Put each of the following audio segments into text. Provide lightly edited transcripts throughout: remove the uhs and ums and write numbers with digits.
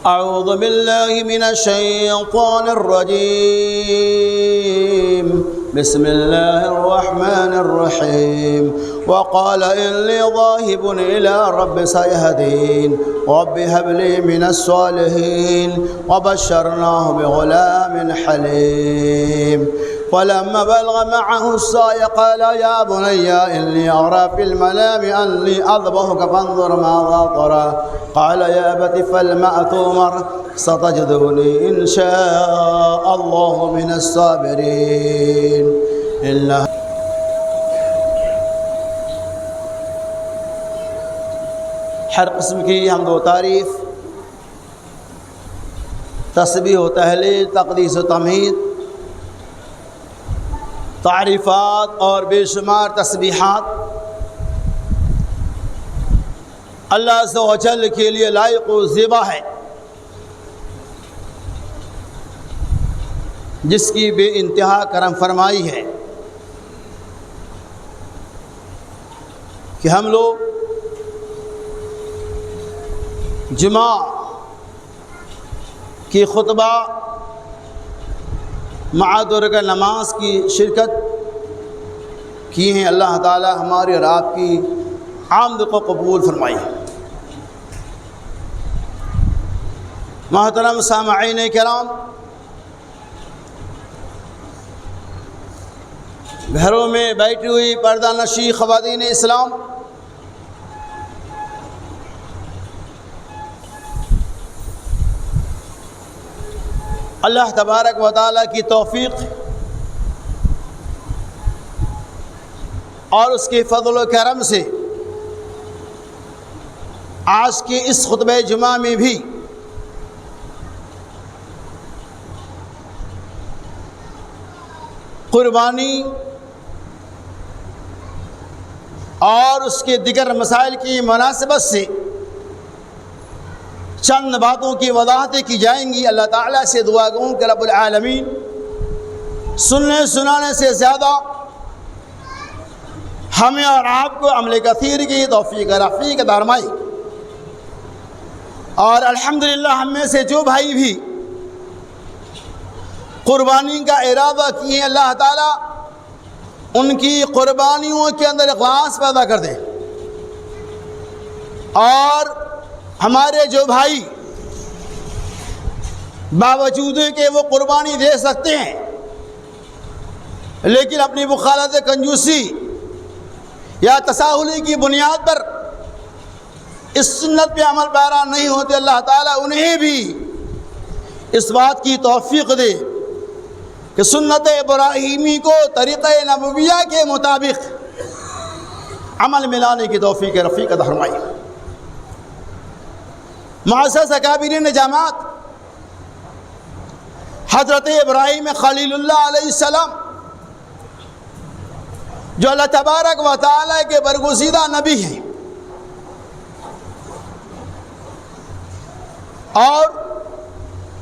أعوذ بالله من الشيطان الرجيم. بسم الله الرحمن الرحيم. وقال إني ذاهب إلى رب سيهدين رب هب لي من الصالحين وبشرناه بغلام حليم. فلما بلغ معه السعي قال يا بني إني أرى في المنام أني أذبحك فانظر ماذا ترى قال يا أبت افعل ما تؤمر ستجدني إن شاء الله من الصابرين. ہر قسم کی حمد و تعریف، تسبیح و تہلیل، تقدیس و تمجید، تعریفات اور بے شمار تسبیحات اللہ عز و جل کے لیے لائق و زیبا ہے، جس کی بے انتہا کرم فرمائی ہے کہ ہم لوگ جمعہ کی خطبہ مع دو رکعت نماز کی شرکت کی ہیں۔ اللہ تعالی ہماری اور آپ کی آمد کو قبول فرمائے۔ محترم سامعین کرام، گھروں میں بیٹھی ہوئی پردہ نشی خواتین اسلام، اللہ تبارک و تعالیٰ کی توفیق اور اس کے فضل و کرم سے آج کے اس خطبہ جمعہ میں بھی قربانی اور اس کے دیگر مسائل کی مناسبت سے چند باتوں کی وضاحتیں کی جائیں گی۔ اللہ تعالیٰ سے دعا گوں کہ رب العالمین سننے سنانے سے زیادہ ہمیں اور آپ کو عمل کثیر کی توفیق رفیق عطا فرمائے، اور الحمدللہ ہم میں سے جو بھائی بھی قربانی کا ارادہ کیے، اللہ تعالیٰ ان کی قربانیوں کے اندر اخلاص پیدا کر دے، اور ہمارے جو بھائی باوجود کہ وہ قربانی دے سکتے ہیں لیکن اپنی بخالت کنجوسی یا تساہلی کی بنیاد پر اس سنت پہ عمل پیرا نہیں ہوتے، اللہ تعالیٰ انہیں بھی اس بات کی توفیق دے کہ سنت ابراہیمی کو طریقہ نبویہ کے مطابق عمل میں لانے کی توفیق رفیق عطا فرمائے۔ معزز اکابرین جماعت، حضرت ابراہیم خلیل اللہ علیہ السلام جو اللہ تبارک و تعالی کے برگزیدہ نبی ہیں، اور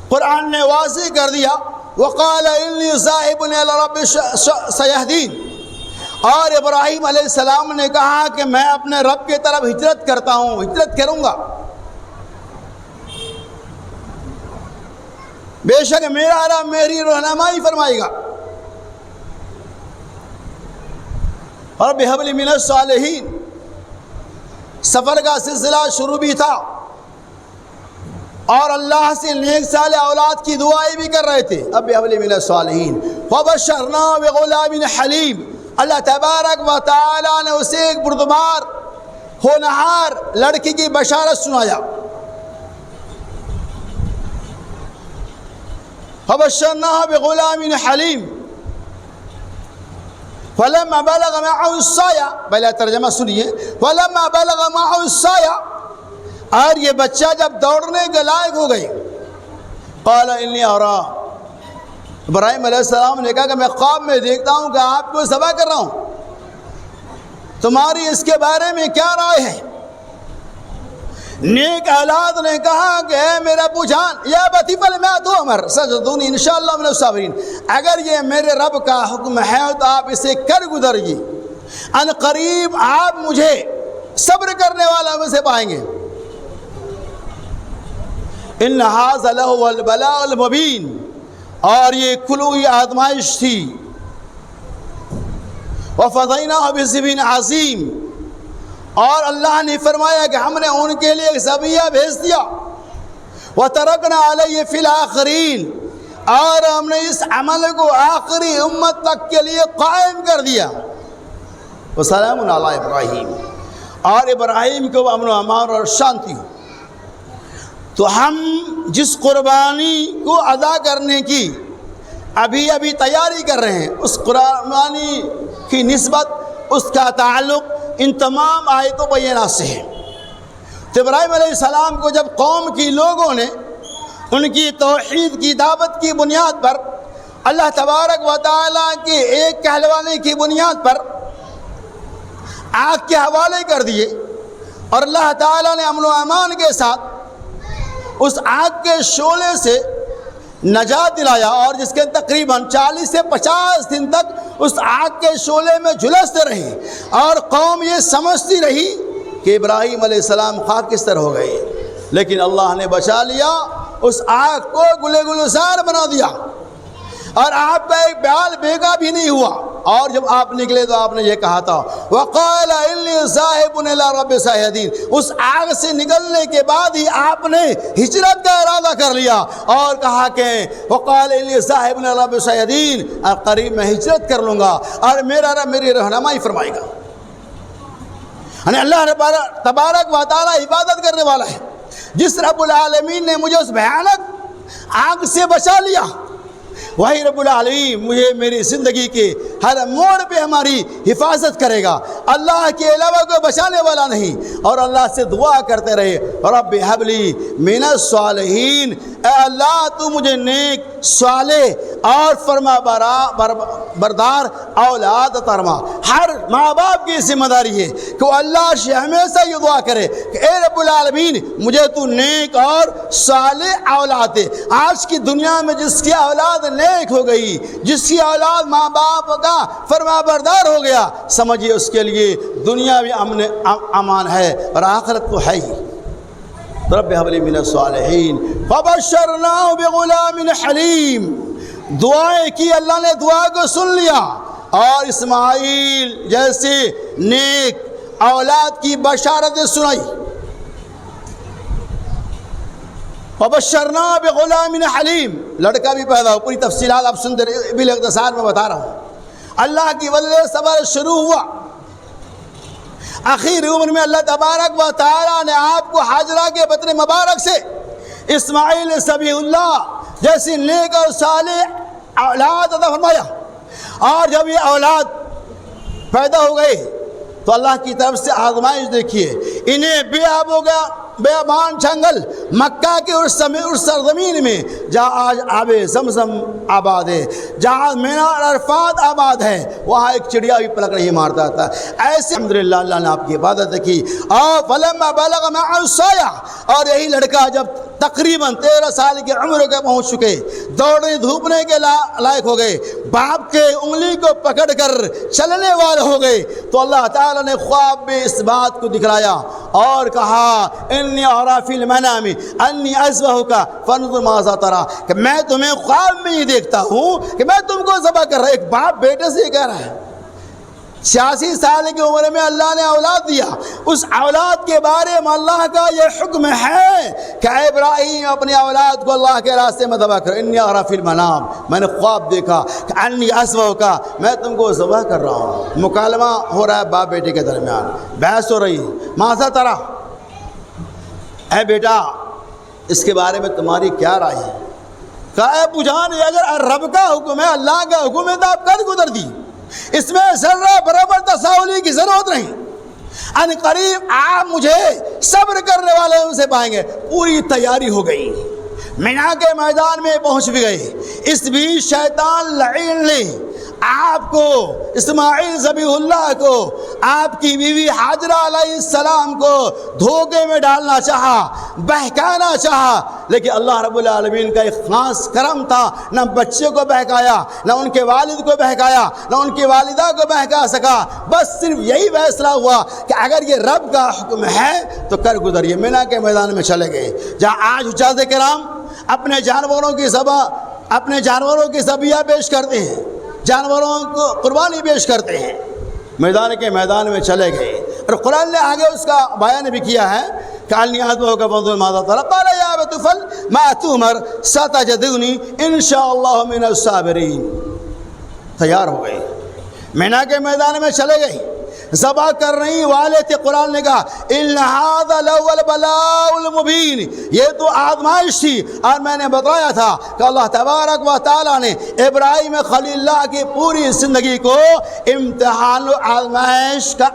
قرآن نے واضح کر دیا وقال انی ذاہب الی رب سیہدین، اور ابراہیم علیہ السلام نے کہا کہ میں اپنے رب کی طرف ہجرت کرتا ہوں، ہجرت کروں گا، بے شک میرا رب میری رہنمائی فرمائے گا۔ رب ہب لی من الصالحین، سفر کا سلسلہ شروع بھی تھا اور اللہ سے نیک صالح اولاد کی دعائیں بھی کر رہے تھے۔ رب ہب لی من الصالحین وبشرناہ بغلام حلیم، اللہ تبارک و تعالی نے اسے ایک بردبار ہونہار لڑکی کی بشارت سنایا۔ فبشرناہ بغلام حلیم فلما بلغ معه السعی، پہلے ترجمہ سنیے، فلما بلغ معه السعی، اور یہ بچہ جب دوڑنے کے لائق ہو گئی، قال انی ارا، ابراہیم علیہ السلام نے کہا کہ میں خواب میں دیکھتا ہوں کہ آپ کو ذبح کر رہا ہوں، تمہاری اس کے بارے میں کیا رائے ہے؟ نیک اولاد نے کہا کہ اے میرا ابو جان، یا بتی فل میں تو عمر سجدونی انشاءاللہ من الصابرین، اگر یہ میرے رب کا حکم ہے تو آپ اسے کر گزریے، ان قریب آپ مجھے صبر کرنے والا میں سے پائیں گے۔ ان ھذا لہو البلاء المبین، اور یہ کھلی آزمائش تھی. وفدیناہ بذبح عظیم، اور اللہ نے فرمایا کہ ہم نے ان کے لیے ایک ذبیحہ بھیج دیا. وترکنا علیہ فی الآخرین، اور ہم نے اس عمل کو آخری امت تک کے لیے قائم کر دیا. وسلام علی ابراہیم، اور ابراہیم کو امن و امان اور شانتی ہو. تو ہم جس قربانی کو ادا کرنے کی ابھی تیاری کر رہے ہیں، اس قربانی کی نسبت، اس کا تعلق ان تمام آیتوں بینات سے ہے. تو ابراہیم علیہ السلام کو جب قوم کی لوگوں نے ان کی توحید کی دعوت کی بنیاد پر، اللہ تبارک و تعالیٰ کے ایک کہلوانے کی بنیاد پر آگ کے حوالے کر دیے، اور اللہ تعالیٰ نے امن و امان کے ساتھ اس آگ کے شعلے سے نجات دلایا، اور جس کے تقریباً 40 سے 50 دن تک اس آگ کے شعلے میں جھلستے رہے، اور قوم یہ سمجھتی رہی کہ ابراہیم علیہ السلام خاکستر ہو گئے. لیکن اللہ نے بچا لیا، اس آگ کو گلے گلزار بنا دیا، اور آپ کا ایک بیال بیگا بھی نہیں ہوا. اور جب آپ نکلے تو آپ نے یہ کہا تھا وَقَالَ إِنِّي ذَاهِبٌ إِلَىٰ رَبِّ سَيَهْدِينِ. اس آگ سے نکلنے کے بعد ہی آپ نے ہجرت کا ارادہ کر لیا، اور کہا کہ وَقَالَ إِنِّي ذَاهِبٌ إِلَىٰ رَبِّ سَيَهْدِينِ، قریب میں ہجرت کر لوں گا اور میرا رب میری رہنمائی فرمائے گا. یعنی اللہ تبارک و تعالیٰ عبادت کرنے والا ہے. جس رب العالمین نے مجھے اس بھیانک آگ سے بچا لیا، وہی رب العالمین مجھے میری زندگی کے ہر موڑ پہ ہماری حفاظت کرے گا. اللہ کے علاوہ کوئی بچانے والا نہیں. اور اللہ سے دعا کرتے رہے رب ہب لی من الصالحین، اے اللہ تو مجھے نیک، صالح اور فرما بردار اولاد عطا فرما. ہر ماں باپ کی ذمہ داری ہے کہ وہ اللہ سے ہمیشہ یہ دعا کرے کہ اے رب العالمین مجھے تو نیک اور صالح اولاد دے. آج کی دنیا میں جس کی اولاد نیک ہو گئی، جس کی اولاد ماں باپ کا فرما بردار ہو گیا، سمجھیے اس کے لیے دنیا بھی امان ہے اور آخرت تو ہے ہی. رب ہب لی من الصالحین فبشرناہ بغلام حلیم. دعائیں کی، اللہ نے دعا کو سن لیا، اور اسماعیل جیسے نیک اولاد کی بشارتیں سنائی. وبشرناہ بغلام حلیم، لڑکا بھی پیدا ہو. پوری تفصیلات آپ سنتے رہے، بالاختصار میں بتا رہا ہوں. اللہ کی وجہ سے صبر شروع ہوا. آخر عمر میں اللہ تبارک و تعالیٰ نے آپ کو حاجرہ کے بطن مبارک سے اسماعیل ذبیح اللہ جیسی نیک اور صالح اولاد عطا فرمایا. اور جب یہ اولاد پیدا ہو گئے تو اللہ کی طرف سے آزمائش دیکھیے. انہیں بے آب ہو گیا، بیابان جنگل مکہ کے اس سرزمین میں جہاں آج آب زمزم آباد ہے، جہاں مینار عرفات آباد ہے، وہاں ایک چڑیا بھی پلک نہیں مارتا تھا. ایسے الحمدللہ اللہ نے آپ کی عبادت کی. اور فلما بلغ معه السعی، اور یہی لڑکا جب تقریباً 13 سال کی عمر کے پہنچ چکے، دوڑنے دھوپنے کے لائق ہو گئے، باپ کے انگلی کو پکڑ کر چلنے والے ہو گئے، تو اللہ تعالیٰ نے خواب میں اس بات کو دکھلایا اور کہا انی ارا فی المنام انی اذبحک فانظر ماذا تری، کہ میں تمہیں خواب میں یہ دیکھتا ہوں کہ میں تم کو ذبح کر رہا ہوں. ایک باپ بیٹے سے یہ کہہ رہا ہے. 86 سال کی عمر میں اللہ نے اولاد دیا. اس اولاد کے بارے میں اللہ کا یہ حکم ہے کہ اے ابراہیم اپنی اولاد کو اللہ کے راستے میں ذبح کر. انی ارا فی المنام، میں نے خواب دیکھا کہ انی اذبحک، میں تم کو ذبح کر رہا ہوں. مکالمہ ہو رہا ہے باپ بیٹے کے درمیان، بحث ہو رہی ہے. ماذا تری، اے بیٹا اس کے بارے میں تمہاری کیا رائے ہے؟ کہا اے ابو جان اگر رب کا حکم ہے، اللہ کا حکم ہے تو آپ قد گزر دی، اس میں ذرہ برابر تساہلی کی ضرورت نہیں. ان قریب آپ مجھے صبر کرنے والے ان سے پائیں گے. پوری تیاری ہو گئی، مینا کے میدان میں پہنچ بھی گئے. اس بیچ شیطان لعین نے آپ کو، اسماعیل ذبیح اللہ کو آپ کی بیوی حاجرہ علیہ السلام کو دھوکے میں ڈالنا چاہا، بہکانا چاہا، لیکن اللہ رب العالمین کا ایک خاص کرم تھا، نہ بچے کو بہکایا، نہ ان کے والد کو بہکایا، نہ ان کی والدہ کو بہکا سکا، بس صرف یہی فیصلہ ہوا کہ اگر یہ رب کا حکم ہے تو کر گزریے۔ مینا کے میدان میں چلے گئے، جہاں آج حجاج کرام اپنے جانوروں کی ذبیحہ پیش کرتے ہیں، جانوروں کو قربانی پیش کرتے ہیں، میدان کے میدان میں چلے گئے۔ اور قرآن نے آگے اس کا بیان بھی کیا ہے کہ النِّعَاتُ كَفَضُ مَاذَا تَرَى قَالَ يَا أَبَتِ افْعَلْ مَا تُؤْمَرْ سَتَجِدُنِي إِن شَاءَ اللَّهُ مِنَ الصَّابِرِينَ۔ تیار ہو گئے، مینا کے میدان میں چلے گئے، ذبح کرنے والے تھے۔ قرآن نے کہا إِنَّ هَذَا لَهُوَ الْبَلَاءُ الْمُبِينُ، یہ تو آزمائش تھی۔ اور میں نے بتایا تھا کہ اللہ تبارک و تعالیٰ نے ابراہیم خلیل اللہ کی پوری زندگی کو امتحان و آزمائش کا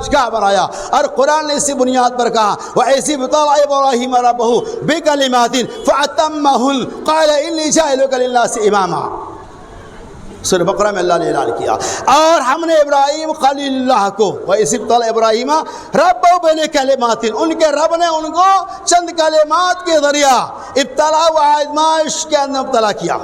جگہ بنایا، اور قرآن نے اسی بنیاد پر کہا وَإِذِ ابْتَلَىٰ إِبْرَاهِيمَ رَبُّهُ بِكَلِمَاتٍ فَأَتَمَّهُنَّ قَالَ إِنِّي جَاعِلُكَ لِلنَّاسِ إِمَامًا۔ سورہ بقرہ میں اللہ نے اعلان کیا، اور ہم نے ابراہیم خلیل اللہ کو وَإِذِ ابْتَلَىٰ إِبْرَاهِيمَ رَبُّهُ بِكَلِمَاتٍ، ان کے رب نے ان کو چند کلمات کے ذریعہ ابتلا و آزمائش کے اندر مبتلا کیا،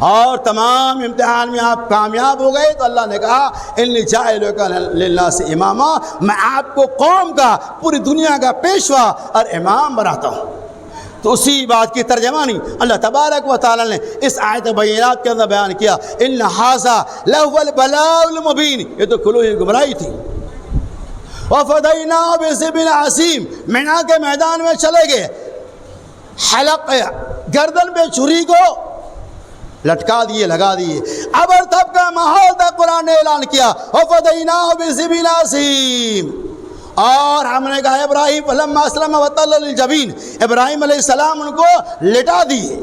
اور تمام امتحان میں آپ کامیاب ہو گئے تو اللہ نے کہا إِنِّي جَاعِلُكَ لِلنَّاسِ إِمَامًا، میں آپ کو قوم کا، پوری دنیا کا پیشوا اور امام بناتا ہوں۔ تو اسی بات کی ترجمانی اللہ تبارک و تعالی نے اس آیت بینات کے اندر بیان کیا، إِنَّ هَذَا لَهُوَ الْبَلَاءُ الْمُبِينُ، یہ تو کھلی گمراہی تھی۔ وَفَدَيْنَاهُ بِذِبْحٍ عَظِيمٍ، مینا کے میدان میں چلے گئے، حلق گردن پہ چھری کو لٹکا دیے، لگا دیے، اب اور تب کا ماحول تھا۔ قرآن نے اعلان کیا وَفَدَيْنَاهُ بِذِبْحٍ عَظِيمٍ، اور ہم نے کہا ابراہیم فلما اسلم وتل للجبین، ابراہیم علیہ السلام ان کو لٹا دیے،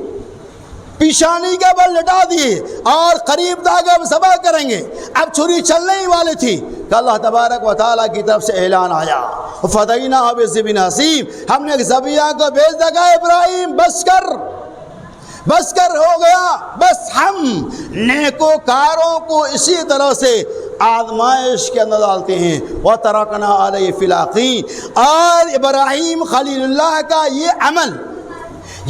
پیشانی کے بل لٹا دیے، اور قریب تھا کہ اب ذبح کریں گے، اب چھری چلنے ہی والی تھی کہ اللہ تبارک و تعالیٰ کی طرف سے اعلان آیا فدیناہ بذبح عظیم، ہم نے ذبیحہ کو بھیج دیا، ابراہیم بس کر ہو گیا، بس ہم نیکوکاروں کو اسی طرح سے آزمائش کے اندر ڈالتے ہیں۔ وَتَرَكْنَا عَلَيْهِ فِي الْآخِرِينَ، اور ابراہیم خلیل اللہ کا یہ عمل،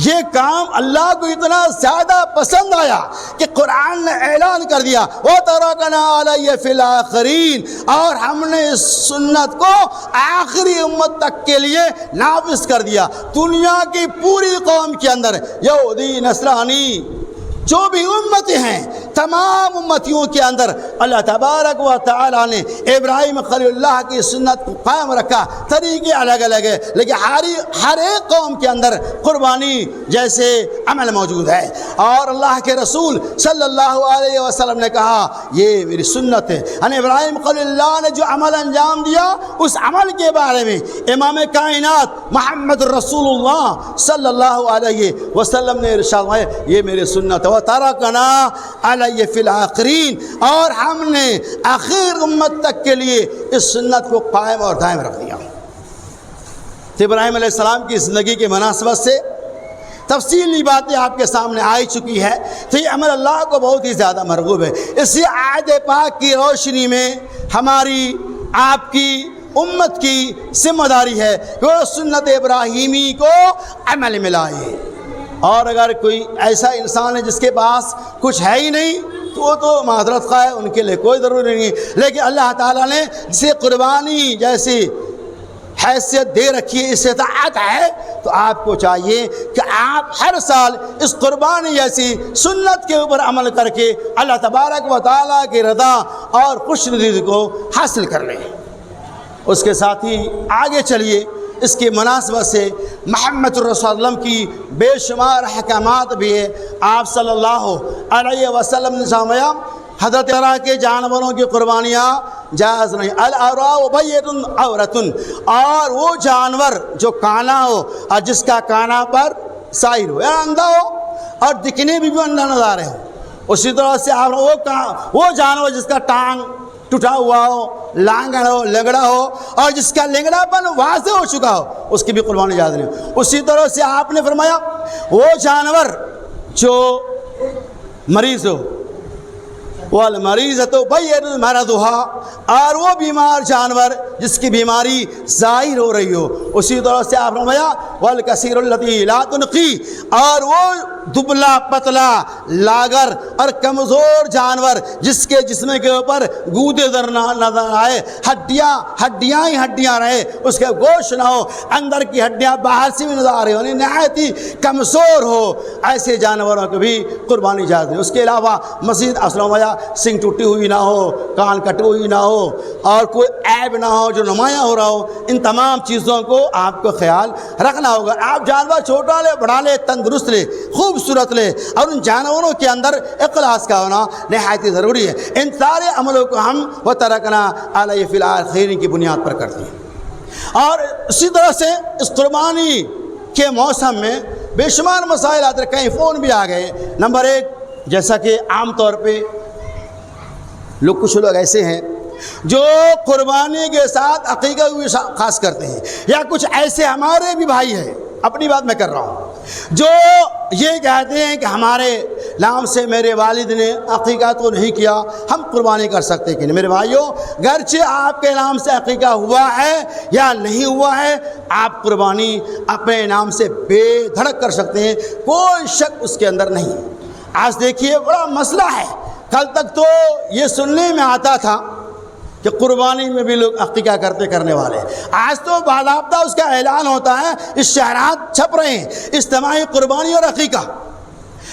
یہ کام اللہ کو اتنا زیادہ پسند آیا کہ قرآن نے اعلان کر دیا وَتَرَكْنَا عَلَيْهِ فِي الْآخِرِينَ، اور ہم نے اس سنت کو آخری امت تک کے لیے نافذ کر دیا۔ دنیا کی پوری قوم کے اندر یہودی، نصرانی، جو بھی امتیں ہیں، تمام امتیوں کے اندر اللہ تبارک و تعالیٰ نے ابراہیم خلیل اللہ کی سنت کو قائم رکھا۔ طریقے الگ الگ ہے، لیکن ہر ایک قوم کے اندر قربانی جیسے عمل موجود ہے، اور اللہ کے رسول صلی اللہ علیہ وسلم نے کہا یہ میری سنت ہے۔ یعنی ابراہیم خلیل اللہ نے جو عمل انجام دیا، اس عمل کے بارے میں امام کائنات محمد رسول اللہ صلی اللہ علیہ وسلم نے ارشاد فرمایا یہ میری سنت ہے۔ وَتَرَكْنَا عَلَيْهِ فِي الْآخِرِينَ، اور ہم نے آخر امت تک کے لیے اس سنت کو قائم اور دائم رکھ دیا۔ تو ابراہیم علیہ السلام کی زندگی کے مناسبت سے تفصیلی باتیں آپ کے سامنے آئی چکی ہے، تو یہ عمل اللہ کو بہت ہی زیادہ مرغوب ہے۔ اسی آیت پاک کی روشنی میں ہماری، آپ کی، امت کی ذمہ داری ہے کہ وہ سنت ابراہیمی کو عمل میں لائے۔ اور اگر کوئی ایسا انسان ہے جس کے پاس کچھ ہے ہی نہیں تو وہ تو معذرت خواہ ہے، ان کے لیے کوئی ضروری نہیں ہے، لیکن اللہ تعالیٰ نے جسے قربانی جیسی حیثیت دے رکھی ہے، استطاعت ہے، تو آپ کو چاہیے کہ آپ ہر سال اس قربانی جیسی سنت کے اوپر عمل کر کے اللہ تبارک و تعالیٰ کی رضا اور خوش ندی کو حاصل کر لیں۔ اس کے ساتھ ہی آگے چلیے، اس کی مناسبت سے محمد رسول اللہ علیہ وسلم کی بے شمار احکامات بھی ہے۔ آپ صلی اللہ علیہ وسلم نے فرمایا حضرت طرح کے جانوروں کی قربانیاں جائز نہیں، الْأَرْوَاءُ بَيِّنَةٌ عَوْرَةٌ، اور وہ جانور جو کانا ہو اور جس کا کانا پر سائر ہو یا اندھا ہو اور دکھنے بھی اندھا نظر آ رہے ہو، اسی طرح سے آپ وہ جانور جس کا ٹانگ ٹوٹا ہوا ہو، لانگڑ ہو، لنگڑا ہو، اور جس کا لنگڑا پن واضح ہو چکا ہو، اس کی بھی قربانی جائز نہیں ہو۔ اسی طرح سے آپ نے فرمایا وہ جانور جو مریض ہو، والمریضۃ بین مرضها، اور وہ بیمار جانور جس کی بیماری ظاہر ہو رہی ہو۔ اسی طرح سے آپ نے فرمایا والکثیر الذی لا تنقی، اور وہ دبلا پتلا لاگر اور کمزور جانور جس کے جسم کے اوپر گودے نظر آئے، ہڈیاں ہی ہڈیاں رہے، اس کے گوشت نہ ہو، اندر کی ہڈیاں باہر سے بھی نظر آ رہی ہو، نہایت ہی کمزور ہو، ایسے جانوروں کو بھی قربانی جائز نہیں۔ اس کے علاوہ مزید اسلامیا سنگ ٹوٹی ہوئی نہ ہو، کان کٹی ہوئی نہ ہو، اور کوئی عیب نہ ہو جو نمایاں ہو رہا ہو، ان تمام چیزوں کو آپ کو خیال رکھنا ہوگا۔ آپ جانور چھوٹا لے بڑا لے تندرست لے خوبصورت لے، اور ان جانوروں کے اندر اخلاص کا ہونا نہایت ضروری ہے۔ ان سارے عملوں کو ہم وترکنا علیہ فی الآخرین کی بنیاد پر کرتے ہیں۔ اور اسی طرح سے اس قربانی کے موسم میں بے شمار مسائل آتے ہیں، کہیں فون بھی آ گئے۔ نمبر ایک، جیسا کہ عام طور پہ کچھ لوگ ایسے ہیں جو قربانی کے ساتھ عقیقہ بھی خاص کرتے ہیں، یا کچھ ایسے ہمارے بھی بھائی ہیں، اپنی بات میں کر رہا ہوں، جو یہ کہتے ہیں کہ ہمارے نام سے میرے والد نے عقیقہ تو نہیں کیا، ہم قربانی کر سکتے کہ نہیں۔ میرے بھائیوں، گرچہ آپ کے نام سے عقیقہ ہوا ہے یا نہیں ہوا ہے، آپ قربانی اپنے نام سے بے دھڑک کر سکتے ہیں، کوئی شک اس کے اندر نہیں۔ آج دیکھیے بڑا مسئلہ ہے، کل تک تو یہ سننے میں آتا تھا کہ قربانی میں بھی لوگ عقیقہ کرنے والے، آج تو باضابطہ اس کا اعلان ہوتا ہے، اشتہارات چھپ رہے ہیں، اجتماعی قربانی اور عقیقہ،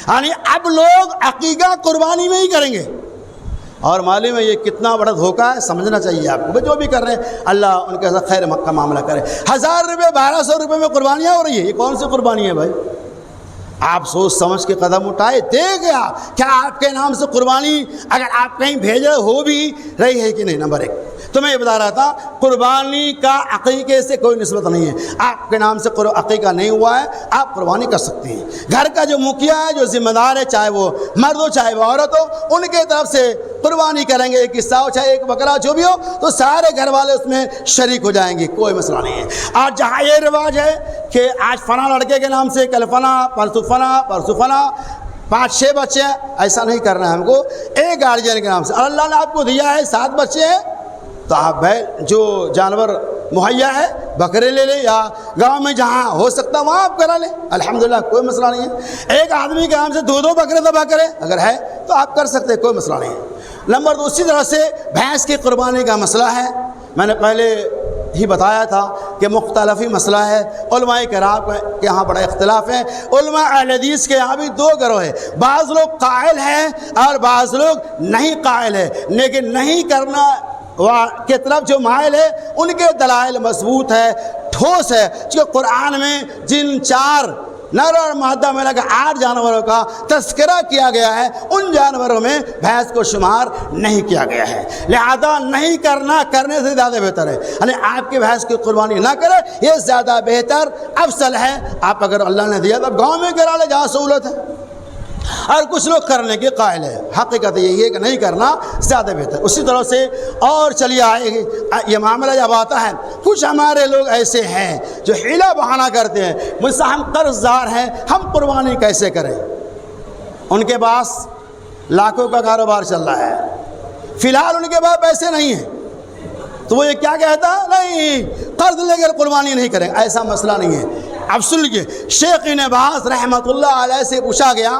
یعنی اب لوگ عقیقہ قربانی میں ہی کریں گے۔ اور معلوم ہے یہ کتنا بڑا دھوکہ ہے، سمجھنا چاہیے آپ کو۔ جو بھی کر رہے ہیں اللہ ان کے ساتھ خیر کا معاملہ کرے۔ 1000 روپے 1200 روپے میں قربانیاں ہو رہی ہیں، یہ کون سی قربانی ہے بھائی؟ آپ سوچ سمجھ کے قدم اٹھائے، دیکھیں کیا آپ کے نام سے قربانی اگر آپ کہیں بھیجے ہو بھی رہی ہے کہ نہیں۔ نمبر ایک تو میں یہ بتا رہا تھا، قربانی کا عقیقے سے کوئی نسبت نہیں ہے۔ آپ کے نام سے عقیقہ نہیں ہوا ہے، آپ قربانی کر سکتے ہیں۔ گھر کا جو مکھیا ہے، جو ذمہ دار ہے، چاہے وہ مرد ہو چاہے وہ عورت ہو، ان کے طرف سے قربانی کریں گے، ایک حصہ ہو چاہے ایک بکرا جو بھی ہو، تو سارے گھر والے اس میں شریک ہو جائیں گے، کوئی مسئلہ نہیں ہے۔ اور جہاں یہ رواج ہے کہ آج فلاں لڑکے کے نام سے کل فلاں، پرسوں فلاں 5-6 بچے ہیں، ایسا نہیں کرنا ہے ہم کو، ایک گارجین کے نام سے۔ اور اللہ نے آپ کو دیا ہے 7 بچے ہیں تو آپ جو جانور مہیا ہے بکرے لے لیں، یا گاؤں میں جہاں ہو سکتا وہاں آپ کرا لیں، الحمدللہ کوئی مسئلہ نہیں ہے۔ ایک آدمی کے نام سے 2 بکرے ذبح کریں اگر ہے تو آپ کر سکتے ہیں، کوئی مسئلہ نہیں ہے۔ نمبر 2، اسی طرح سے بھینس کی قربانی کا مسئلہ ہے، میں نے پہلے ہی بتایا تھا کہ مختلفی مسئلہ ہے، علماء کرام کے یہاں بڑا اختلاف ہے۔ علماء اہل حدیث کے یہاں بھی 2 گروہ ہیں، بعض لوگ قائل ہیں اور بعض لوگ نہیں قائل ہیں، لیکن نہیں کرنا کے طرف جو مائل ہے ان کے دلائل مضبوط ہے، ٹھوس ہے، کیونکہ قرآن میں جن 4 نر اور مادہ میں لگا 8 جانوروں کا تذکرہ کیا گیا ہے، ان جانوروں میں بھینس کو شمار نہیں کیا گیا ہے، لہذا نہیں کرنا کرنے سے زیادہ بہتر ہے، یعنی آپ کی بھینس کی قربانی نہ کرے، یہ زیادہ بہتر افضل ہے۔ آپ اگر اللہ نے دیا تو گاؤں میں کرا لے جہاں سہولت ہے، اور کچھ لوگ کرنے کے قائل ہیں، حقیقت یہی ہے کہ نہیں کرنا زیادہ بہتر۔ اسی طرح سے اور چلیے آئے گی یہ معاملہ جب آتا ہے، کچھ ہمارے لوگ ایسے ہیں جو حیلہ بہانہ کرتے ہیں، مجھ سے ہم قرض دار ہیں، ہم قربانی کیسے کریں؟ ان کے پاس لاکھوں کا کاروبار چل رہا ہے، فی الحال ان کے پاس پیسے نہیں ہیں، تو وہ یہ کیا کہتا نہیں قرض لے کر قربانی نہیں کریں، ایسا مسئلہ نہیں ہے۔ اب سن لیجیے، شیخ ابن باز رحمۃ اللہ علیہ سے پوچھا گیا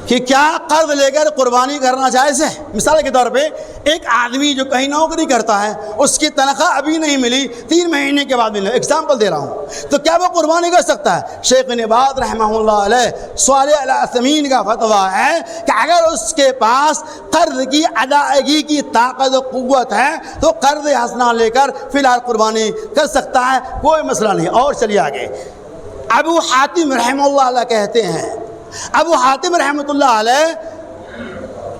کہ کیا قرض لے کر قربانی کرنا جائز ہے؟ مثال کے طور پہ ایک آدمی جو کہیں نوکری کرتا ہے، اس کی تنخواہ ابھی نہیں ملی، 3 مہینے کے بعد ملے، ایگزامپل دے رہا ہوں، تو کیا وہ قربانی کر سکتا ہے؟ شیخ ابن باز رحمہ اللہ علیہ صالح العثیمین کا فتویٰ ہے کہ اگر اس کے پاس قرض کی ادائیگی کی طاقت و قوت ہے تو قرض حسنہ لے کر فی الحال قربانی کر سکتا ہے، کوئی مسئلہ نہیں۔ اور چلیے آگے، ابو حاتم رحمہ اللہ علیہ کہتے ہیں، ابو حاتم رحمۃ اللہ علیہ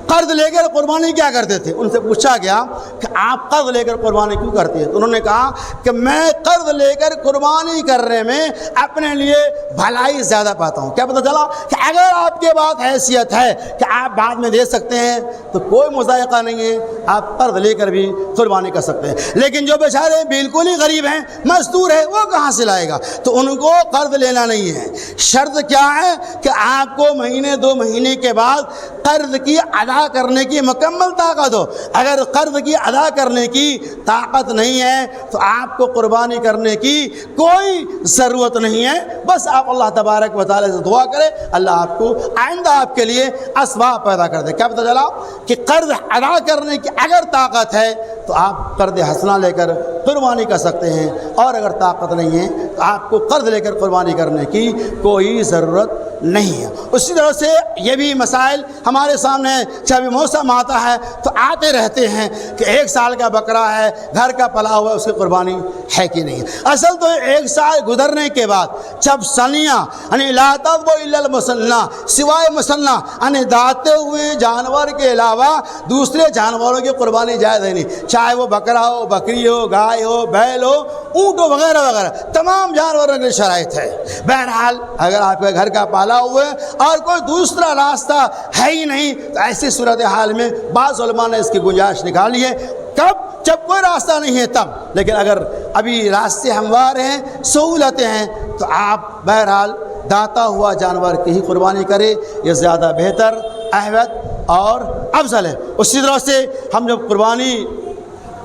قرض لے کر قربانی کیا کرتے تھے؟ ان سے پوچھا گیا کہ آپ قرض لے کر قربانی کیوں کرتے ہیں؟ تو انہوں نے کہا کہ میں قرض لے کر قربانی کرنے میں اپنے لیے بھلائی زیادہ پاتا ہوں۔ کیا پتہ چلا کہ اگر آپ کے پاس حیثیت ہے کہ آپ بعد میں دے سکتے ہیں تو کوئی مضائقہ نہیں ہے، آپ قرض لے کر بھی قربانی کر سکتے ہیں۔ لیکن جو بیچارے بالکل ہی غریب ہیں، مزدور ہے، وہ کہاں سے لائے گا؟ تو ان کو قرض لینا نہیں ہے۔ شرط کیا ہے کہ آپ کو مہینے 2 مہینے کے بعد قرض کی ادا کرنے کی مکمل طاقت ہو۔ اگر قرض کی ادا کرنے کی طاقت نہیں ہے تو آپ کو قربانی کرنے کی کوئی ضرورت نہیں ہے۔ بس آپ اللہ تبارک و تعالی سے دعا کریں، اللہ آپ کو آئندہ آپ کے لیے اسباب پیدا کر دے۔ کیا پتہ چلا کہ قرض ادا کرنے کی اگر طاقت ہے تو آپ قرض حسنہ لے کر قربانی کر سکتے ہیں، اور اگر طاقت نہیں ہے تو آپ کو قرض لے کر قربانی کرنے کی کوئی ضرورت نہیں ہے۔ اسی طرح سے یہ بھی مسائل ہمارے سامنے ہیں، جب موسم آتا ہے تو آتے رہتے ہیں کہ 1 سال کا بکرا ہے، گھر کا پلا ہوا، اس کی قربانی ہے کہ نہیں ہے۔ اصل تو 1 سال گزرنے کے بعد جب سنیاں یعنی لا تذبح الا المسنہ، سوائے مسنہ یعنی داتے ہوئے جانور کے علاوہ دوسرے جانوروں کی قربانی جائز ہے نہیں، چاہے وہ بکرا ہو، بکری ہو، گائے ہو، بیل ہو، اونٹ ہو، وغیرہ وغیرہ، تمام جانوروں کی شرائط ہے۔ بہرحال اگر آپ کے گھر کا پالا ہوا ہے اور کوئی دوسرا راستہ ہے ہی نہیں تو ایسی صورتحال میں بعض علماء نے اس کی گنجائش نکالی ہے۔ کب؟ جب کوئی راستہ نہیں ہے تب۔ لیکن اگر ابھی راستے ہموار ہیں، سہولتیں ہیں، تو آپ بہرحال داتا ہوا جانور کی ہی قربانی کرے، یہ زیادہ بہتر، احوط اور افضل ہے۔ اسی طرح سے ہم جب قربانی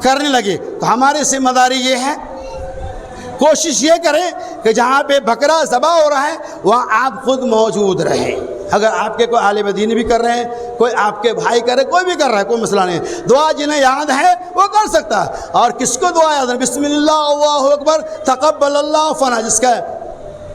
کرنے لگے تو ہماری ذمہ داری یہ ہے، کوشش یہ کریں کہ جہاں پہ بکرا ذبح ہو رہا ہے وہاں آپ خود موجود رہیں۔ اگر آپ کے کوئی عالم دین بھی کر رہے ہیں، کوئی آپ کے بھائی کر رہے ہیں، کوئی بھی کر رہا ہے، کوئی مسئلہ نہیں ہے۔ دعا جنہیں یاد ہے وہ کر سکتا ہے، اور کس کو دعا یاد ہے؟ بسم اللہ اللہ اکبر تقبل اللہ فنا، جس کا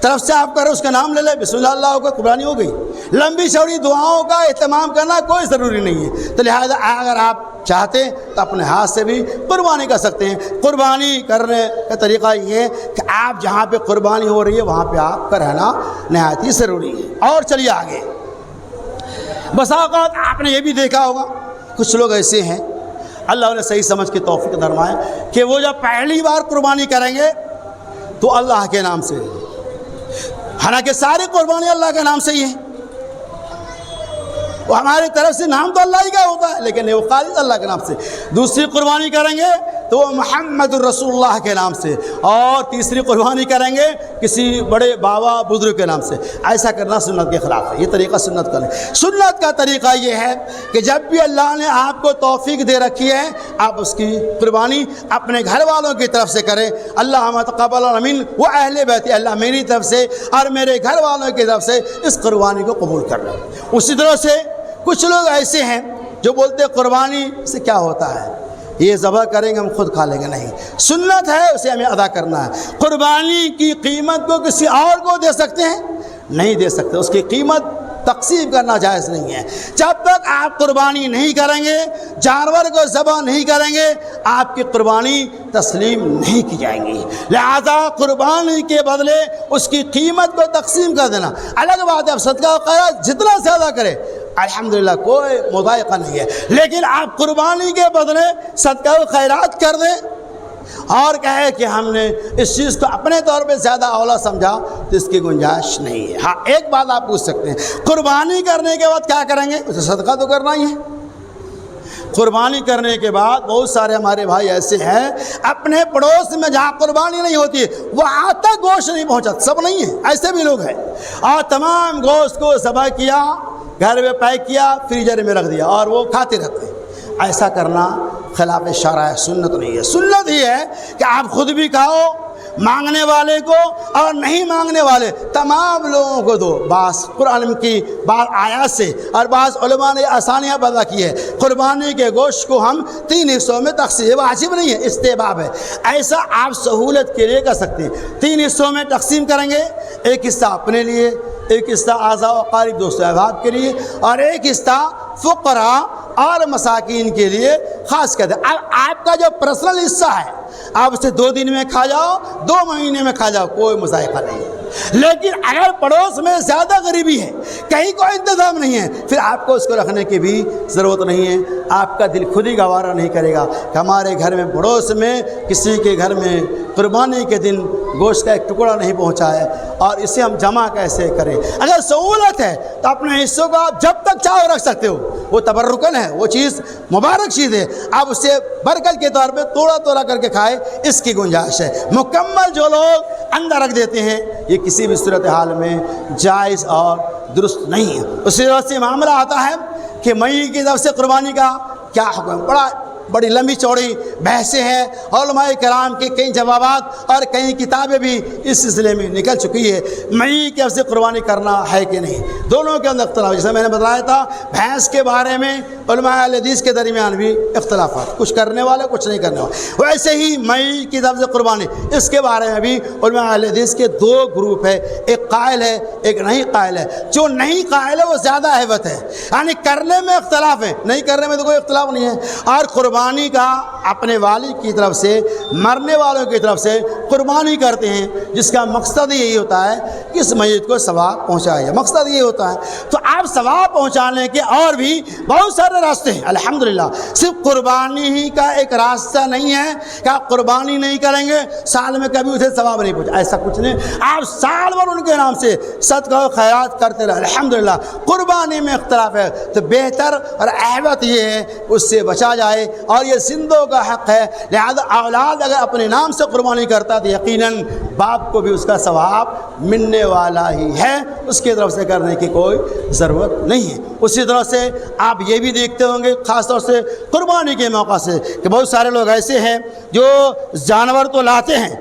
طرف سے آپ کر رہے اس کا نام لے لیں، بسم اللہ اللہ اکبر، قربانی ہو گئی۔ لمبی چوڑی دعاؤں کا اہتمام کرنا کوئی ضروری نہیں ہے، تو لہذا اگر آپ چاہتے ہیں تو اپنے ہاتھ سے بھی قربانی کر سکتے ہیں۔ قربانی کرنے کا طریقہ یہ ہے کہ آپ جہاں پہ قربانی ہو رہی ہے وہاں پہ آپ کا رہنا نہایت ہی ضروری ہے۔ اور چلیے آگے، بسا اوقات آپ نے یہ بھی دیکھا ہوگا کچھ لوگ ایسے ہیں، اللہ انہیں صحیح سمجھ کی توفیق فرمائے، کہ وہ جب پہلی بار قربانی کریں گے تو اللہ کے نام سے، حالانکہ ساری قربانی اللہ کے نام سے ہی ہے، وہ ہماری طرف سے نام تو اللہ ہی کا ہوتا ہے لیکن وہ خالص اللہ کے نام سے۔ دوسری قربانی کریں گے تو وہ محمد الرسول اللہ کے نام سے، اور تیسری قربانی کریں گے کسی بڑے بابا بزرگ کے نام سے۔ ایسا کرنا سنت کے خلاف ہے، یہ طریقہ سنت کا نہیں۔ سنت کا طریقہ یہ ہے کہ جب بھی اللہ نے آپ کو توفیق دے رکھی ہے آپ اس کی قربانی اپنے گھر والوں کی طرف سے کریں۔ اللہ تقبل من وہ اہل بیت، اللہ میری طرف سے اور میرے گھر والوں کی طرف سے اس قربانی کو قبول کر لیں۔ اسی طرح سے کچھ لوگ ایسے ہیں جو بولتے ہیں قربانی سے کیا ہوتا ہے، یہ ذبح کریں گے ہم خود کھا لیں گے، نہیں، سنت ہے اسے ہمیں ادا کرنا ہے۔ قربانی کی قیمت کو کسی اور کو دے سکتے ہیں؟ نہیں دے سکتے، اس کی قیمت تقسیم کرنا جائز نہیں ہے۔ جب تک آپ قربانی نہیں کریں گے، جانور کو ذبح نہیں کریں گے، آپ کی قربانی تسلیم نہیں کی جائیں گی۔ لہذا قربانی کے بدلے اس کی قیمت کو تقسیم کر دینا الگ بات ہے، اب صدقہ و خیرات جتنا زیادہ کرے الحمدللہ کوئی مضائقہ نہیں ہے، لیکن آپ قربانی کے بدلے صدقہ و خیرات کر دیں اور کہے کہ ہم نے اس چیز کو اپنے طور پہ زیادہ اولا سمجھا تو اس کی گنجائش نہیں ہے۔ ہاں ایک بات آپ پوچھ سکتے ہیں، قربانی کرنے کے بعد کیا کریں گے؟ اسے صدقہ تو کرنا ہی ہے۔ قربانی کرنے کے بعد بہت سارے ہمارے بھائی ایسے ہیں اپنے پڑوس میں جہاں قربانی نہیں ہوتی وہاں تک گوشت نہیں پہنچا، سب نہیں ہے، ایسے بھی لوگ ہیں، اور تمام گوشت کو ذبح کیا، گھر میں پیک کیا، فریزر میں رکھ دیا اور وہ کھاتے رہتے ہیں۔ ایسا کرنا خلاف شرع ہے، سنت نہیں ہے۔ سنت یہ ہے کہ آپ خود بھی کھاؤ، مانگنے والے کو اور نہیں مانگنے والے تمام لوگوں کو دو۔ بعض قرآن کی بعض آیات سے اور بعض علماء نے آسانیاں پیدا کی ہے، قربانی کے گوشت کو ہم 3 حصوں میں تقسیم، واجب نہیں ہے، استحباب ہے۔ ایسا آپ سہولت کے لیے کر سکتے ہیں، 3 حصوں میں تقسیم کریں گے، ایک حصہ اپنے لیے، ایک حصہ اعزاء و اقارب دوست احباب کے لیے، اور ایک حصہ فقراء اور مساکین کے لیے خاص کر دیں۔ اب آپ کا جو پرسنل حصہ ہے آپ اسے 2 دن میں کھا جاؤ، 2 مہینے میں کھا جاؤ، کوئی مذائقہ نہیں ہے۔ لیکن اگر پڑوس میں زیادہ غریبی ہے، کہیں کوئی انتظام نہیں ہے، پھر آپ کو اس کو رکھنے کی بھی ضرورت نہیں ہے۔ آپ کا دل خود ہی گوارا نہیں کرے گا کہ ہمارے گھر میں پڑوس میں کسی کے گھر میں قربانی کے دن گوشت کا ایک ٹکڑا نہیں پہنچا ہے، اور اسے ہم جمع کیسے کریں؟ اگر سہولت ہے تو اپنے حصوں کو آپ جب تک چاہو رکھ سکتے ہو، وہ تبرکن ہے، وہ چیز مبارک چیز ہے، آپ اسے برکت کے طور پہ توڑا توڑا کر کے کھائے، اس کی گنجائش ہے۔ مکمل جو لوگ اندر رکھ دیتے ہیں، یہ کسی بھی صورتحال میں جائز اور درست نہیں ہے۔ اسی طرح سے معاملہ آتا ہے کہ مئی کی طرف سے قربانی کا کیا حکم، بڑی لمبی چوڑی بحثیں ہیں، علماء کرام کے کئی جوابات اور کئی کتابیں بھی اس سلسلے میں نکل چکی ہے۔ مئی کی طرف سے قربانی کرنا ہے کہ نہیں، دونوں کے اندر اختلاف، جیسے میں نے بتایا تھا بھینس کے بارے میں علماء اہل حدیث کے درمیان بھی اختلافات، کچھ کرنے والے کچھ نہیں کرنے والے۔ ویسے ہی مئی کی طرف سے قربانی، اس کے بارے میں بھی علماء اہل حدیث کے دو گروپ ہے، ایک قائل ہے ایک نہیں قائل ہے۔ جو نہیں قائل ہے وہ زیادہ اہبت ہے، یعنی کرنے میں اختلاف ہے، نہیں کرنے میں تو کوئی اختلاف نہیں ہے۔ اور قربانی کا اپنے والد کی طرف سے، مرنے والوں کی طرف سے قربانی کرتے ہیں، جس کا مقصد یہی ہوتا ہے کہ اس میت کو ثواب پہنچایا جائے، مقصد یہ ہوتا ہے۔ تو آپ ثواب پہنچانے کے اور بھی بہت سارے راستے ہیں الحمدللہ، صرف قربانی ہی کا ایک راستہ نہیں ہے کہ آپ قربانی نہیں کریں گے سال میں کبھی اسے ثواب نہیں پہنچا، ایسا کچھ نہیں۔ آپ سال بھر ان کے نام سے صدقہ و خیرات کرتے رہے الحمدللہ۔ قربانی میں اختلاف ہے تو بہتر اور اہمیت یہ ہے اس سے بچا جائے، اور یہ زندوں کا حق ہے، لہذا اولاد اگر اپنے نام سے قربانی کرتا تو یقیناً باپ کو بھی اس کا ثواب ملنے والا ہی ہے، اس کی طرف سے کرنے کی کوئی ضرورت نہیں ہے۔ اسی طرح سے آپ یہ بھی دیکھتے ہوں گے خاص طور سے قربانی کے موقع سے کہ بہت سارے لوگ ایسے ہیں جو جانور تو لاتے ہیں،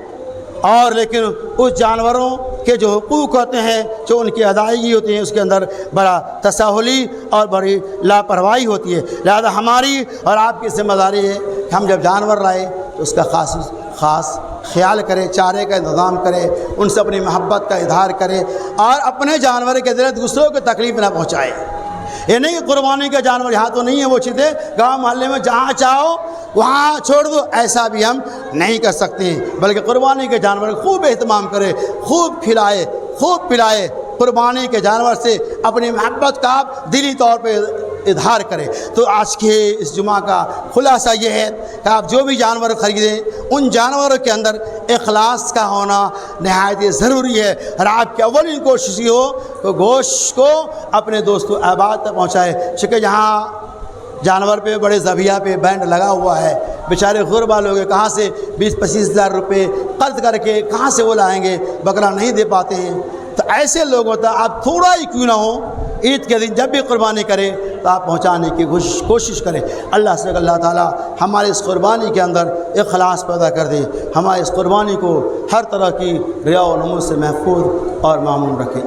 اور لیکن اس جانوروں کے جو حقوق ہوتے ہیں، جو ان کی ادائیگی ہوتی ہے، اس کے اندر بڑا تساہلی اور بڑی لاپرواہی ہوتی ہے۔ لہذا ہماری اور آپ کی ذمہ داری ہے کہ ہم جب جانور لائیں تو اس کا خاص خیال کرے، چارے کا انتظام کرے، ان سے اپنی محبت کا اظہار کرے، اور اپنے جانور کے ذریعے دوسروں کو تکلیف نہ پہنچائے۔ یہ نہیں قربانی کا جانور یہاں تو نہیں ہے، وہ چیزیں گاؤں محلے میں جہاں چاہو وہاں چھوڑ دو، ایسا بھی ہم نہیں کر سکتے، بلکہ قربانی کے جانور خوب اہتمام کرے، خوب کھلائے، خوب پلائے، قربانی کے جانور سے اپنی محبت کا آپ دلی طور پہ اظہار کرے۔ تو آج کے اس جمعہ کا خلاصہ یہ ہے کہ آپ جو بھی جانور خریدیں ان جانوروں کے اندر اخلاص کا ہونا نہایت ضروری ہے، اور آپ کی اولین کوشش یہ ہو کہ گوشت کو اپنے دوست و احباب تک پہنچائے۔ چونکہ جہاں جانور پہ بڑے ذبیحہ پہ بینڈ لگا ہوا ہے، بیچارے غربا لوگ کہاں سے 20-25 ہزار روپے قرض کر کے کہاں سے وہ لائیں گے، بکرا نہیں دے پاتے ہیں۔ تو ایسے لوگوں تک آپ تھوڑا ہی کیوں نہ ہو عید کے دن جب بھی قربانی کریں تو آپ پہنچانے کی کوشش کریں۔ اللہ سے اللہ تعالیٰ ہمارے اس قربانی کے اندر اخلاص پیدا کر دے، ہمارے اس قربانی کو ہر طرح کی ریا و نمو سے محفوظ اور معمون رکھے۔